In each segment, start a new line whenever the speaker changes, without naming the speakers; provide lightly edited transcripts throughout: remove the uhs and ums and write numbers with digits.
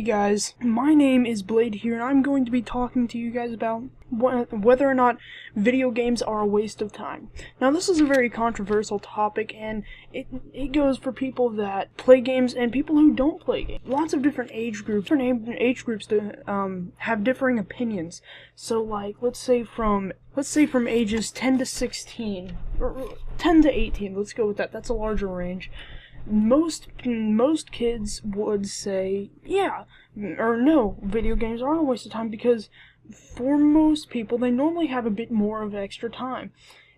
guys, my name is Blade here, and I'm going to be talking to you guys about whether or not video games are a waste of time. Now, this is a very controversial topic, and it goes for people that play games and people who don't play games. Lots of different age groups have differing opinions. So, like, let's say from ages 10 to 16, or 10 to 18. Let's go with that. That's a larger range. Most kids would say, yeah, or no, video games aren't a waste of time, because for most people, they normally have a bit more of extra time.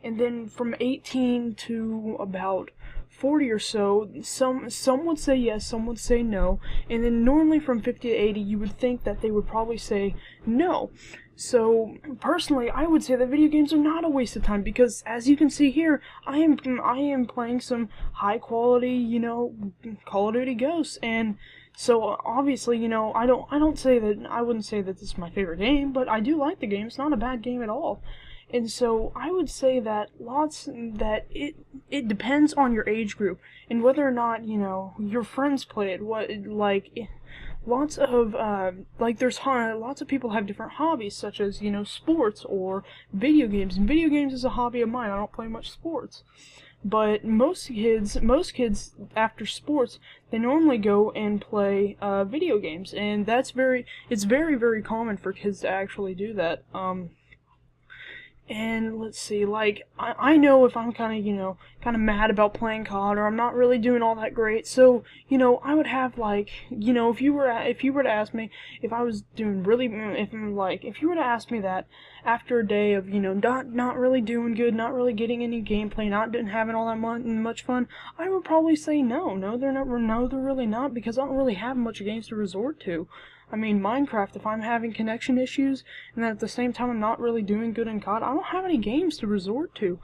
And then from 18 to about 40 or so, some would say yes, some would say no, and then normally from 50 to 80, you would think that they would probably say no. So, personally, I would say that video games are not a waste of time, because, as you can see here, I am playing some high-quality, Call of Duty Ghosts, and so, obviously, I wouldn't say that this is my favorite game, but I do like the game. It's not a bad game at all. And so, I would say that it depends on your age group, and whether or not, your friends play it. Lots of people have different hobbies, such as, sports or video games. And video games is a hobby of mine. I don't play much sports. But most kids after sports, they normally go and play video games, and it's very, very common for kids to actually do that. And let's see, I know if I'm kind of mad about playing COD, or I'm not really doing all that great, so, I would have, if you were to ask me if I was doing really, if you were to ask me that after a day of, not really doing good, not really getting any gameplay, not having all that much fun, I would probably say no, they're really not, because I don't really have much games to resort to. I mean, Minecraft, if I'm having connection issues, and then at the same time I'm not really doing good in COD, I don't have any games to resort to.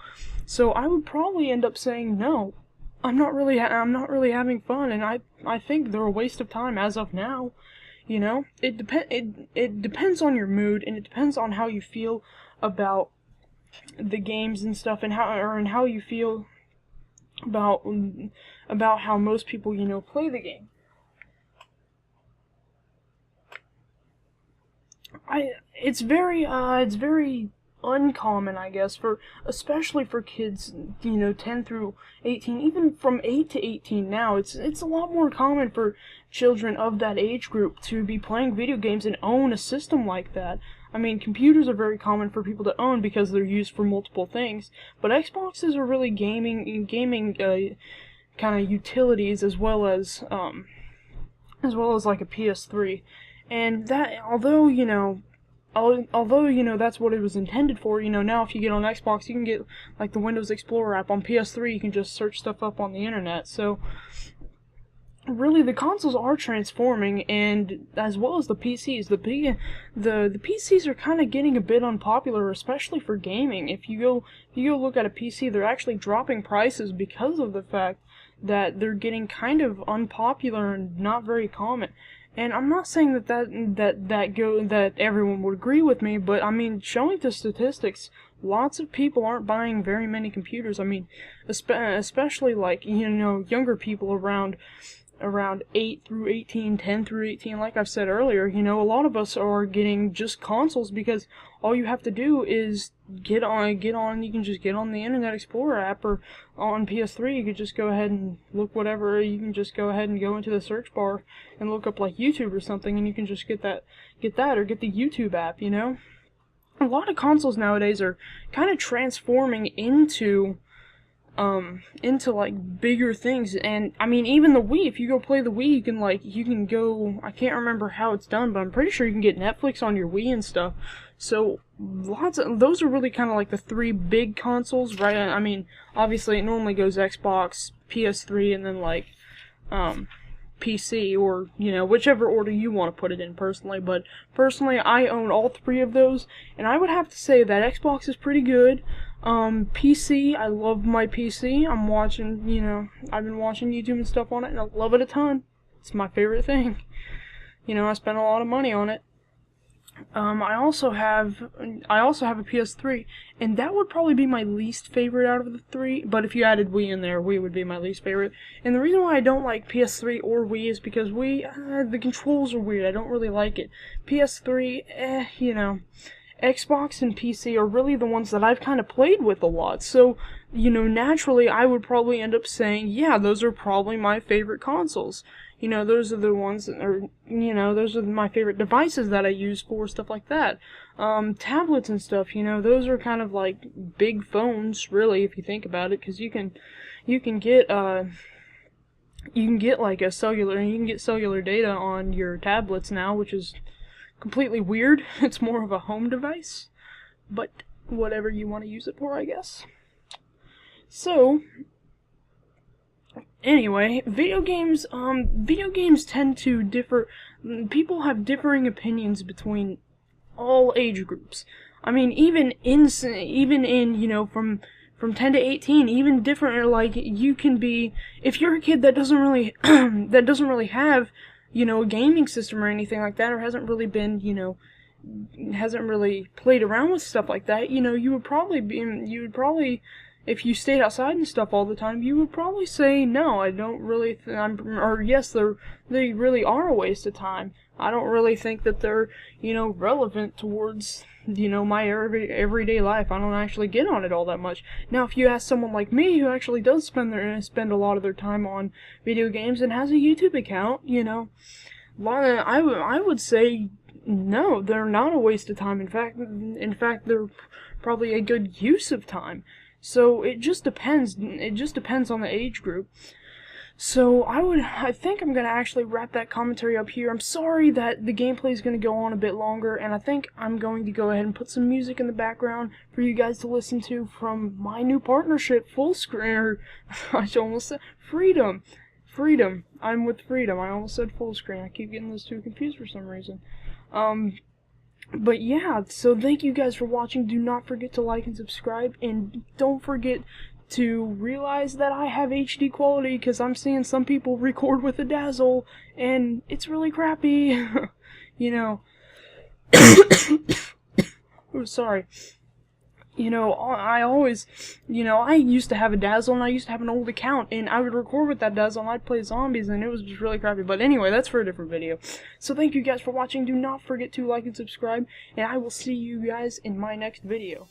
So I would probably end up saying no. I'm not really having fun, and I think they're a waste of time as of now. It depends on your mood, and it depends on how you feel about the games and stuff, and how you feel about how most people, play the game. It's very uncommon, I guess, especially for kids, 10 through 18, even from 8 to 18 now. It's a lot more common for children of that age group to be playing video games and own a system like that. I mean, computers are very common for people to own because they're used for multiple things, but Xboxes are really gaming kind of utilities, as well as like a PS3. And that, although that's what it was intended for, now if you get on Xbox, you can get, like, the Windows Explorer app. On PS3, you can just search stuff up on the internet. So, really, the consoles are transforming, and as well as the PCs. The PCs are kind of getting a bit unpopular, especially for gaming. If you go look at a PC, they're actually dropping prices because of the fact that they're getting kind of unpopular and not very common. And I'm not saying that everyone would agree with me, but I mean, showing the statistics, lots of people aren't buying very many computers. I mean, especially younger people around 8 through 18, 10 through 18, like I've said earlier, a lot of us are getting just consoles because all you have to do is you can just get on the Internet Explorer app, or on PS3 you could just go ahead and look whatever, you can just go ahead and go into the search bar and look up like YouTube or something, and you can just get that, or get the YouTube app, A lot of consoles nowadays are kind of transforming into like bigger things. And I mean, even the Wii, if you go play the Wii, you can go, I can't remember how it's done, but I'm pretty sure you can get Netflix on your Wii and stuff. So those are really kind of like the three big consoles, right? I mean, obviously it normally goes Xbox, PS3, and then PC, or whichever order you want to put it in personally. But personally, I own all three of those, and I would have to say that Xbox is pretty good. PC, I love my PC. I've been watching YouTube and stuff on it, and I love it a ton. It's my favorite thing. I spent a lot of money on it. I also have a PS3, and that would probably be my least favorite out of the three. But if you added Wii in there, Wii would be my least favorite. And the reason why I don't like PS3 or Wii is because Wii, the controls are weird. I don't really like it. PS3, you know. Xbox and PC are really the ones that I've kind of played with a lot. So, you know, naturally, I would probably end up saying, yeah, those are probably my favorite consoles. You know, those are the ones that are, you know, those are my favorite devices that I use for stuff like that. Tablets and stuff, you know, those are kind of like big phones, really, if you think about it, because you can get, like you can get cellular data on your tablets now, which is completely weird. It's more of a home device, but whatever you want to use it for, I guess. So, anyway, video games tend to differ. People have differing opinions between all age groups. I mean, even in you know, from 10 to 18, even different. Like, you can be, if you're a kid that doesn't really have, you know, a gaming system or anything like that, or hasn't really been, you know, hasn't really played around with stuff like that, you know, you would probably, if you stayed outside and stuff all the time, you would probably say, no, I don't really, or yes, they really are a waste of time. I don't really think that they're, you know, relevant towards, you know, my everyday life. I don't actually get on it all that much. Now, if you ask someone like me who actually does spend a lot of their time on video games and has a YouTube account, you know, I would say no, they're not a waste of time. In fact, they're probably a good use of time. So it just depends. It just depends on the age group. So I think I'm gonna actually wrap that commentary up here. I'm sorry that the gameplay is gonna go on a bit longer, and I think I'm going to go ahead and put some music in the background for you guys to listen to from my new partnership, Full Screen, or I almost said Freedom. I'm with Freedom. I almost said Full Screen. I keep getting those two confused for some reason. But yeah, so thank you guys for watching. Do not forget to like and subscribe, and don't forget to realize that I have HD quality, because I'm seeing some people record with a Dazzle, and it's really crappy. You know. Oh, sorry. You know, I always, you know, I used to have a Dazzle, and I used to have an old account, and I would record with that Dazzle, and I'd play zombies, and it was just really crappy. But anyway, that's for a different video. So thank you guys for watching. Do not forget to like and subscribe, and I will see you guys in my next video.